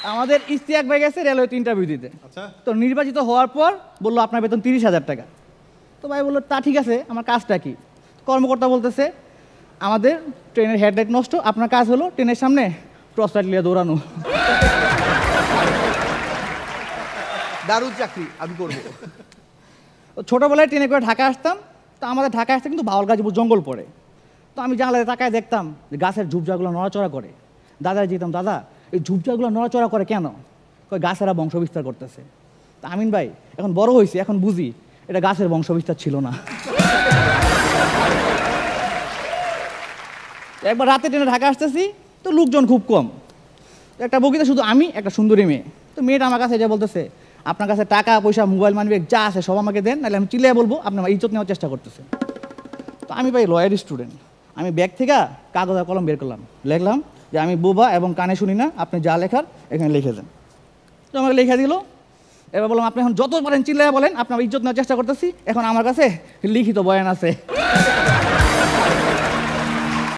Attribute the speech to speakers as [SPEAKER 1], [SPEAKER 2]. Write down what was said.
[SPEAKER 1] আমাদের ইশতিয়াক ভাই গেছে রেলওয়েতে ইন্টারভিউ দিতে।
[SPEAKER 2] আচ্ছা।
[SPEAKER 1] তো নির্বাচিত হওয়ার পর বললো আপনার বেতন 30,000 টাকা। তো ভাই বললো তা ঠিক আছে, আমার কাজটা কি? কর্মকর্তা বলতেছে আমাদের ট্রেনের হেডলাইট নষ্ট, আপনার কাজ হলো ট্রেনের সামনে টর্চ লাইট নিয়ে দৌড়ানো।
[SPEAKER 3] দারুণ চাকরি, আমি করবো।
[SPEAKER 1] ছোটোবেলায় ট্রেনে করে ঢাকা আসতাম, তো আমাদের ঢাকা আসতে কিন্তু বাউল গাজীপুর জঙ্গল পড়ে। তো আমি জানলায় তাকায় দেখতাম যে গাছের ঝুপঝাগুলো নড়াচড়া করে। দাদা যেতাম, দাদা এই ঝুপঝাগুলো নড়াচড়া করে কেন? কই গাছেরা বংশ বিস্তার করতেছে। তা আমিন ভাই এখন বড় হয়েছি, এখন বুঝি এটা গাছের বংশ বিস্তার ছিল না। একবার রাতে ট্রেনে ঢাকা আসতেছি, তো লোকজন খুব কম, একটা বগিতে শুধু আমি একটা সুন্দরী মেয়ে। তো মেয়েটা আমার কাছে যা বলতেছে আপনার কাছে টাকা পয়সা মোবাইল মানিব্যাগ যা আছে সব আমাকে দেন, নাহলে আমি চিল্লিয়ে বলবো আপনি আমার ইজ্জত নেওয়ার চেষ্টা করতেছে। তো আমি ভাই লয়ার স্টুডেন্ট, আমি ব্যাগ থেকে কাগজ আর কলম বের করলাম, লিখলাম যে আমি বোবা এবং কানে শুনি না, আপনি যা লেখার এখানে লিখে দেন। তো আমাকে লিখে দিল। এবার বললাম আপনি এখন যত পারেন চিল্লাইয়া বলেন, আপনার ইজ্জত নেওয়ার চেষ্টা করতেছি, এখন আমার কাছে লিখিত বয়ান আছে।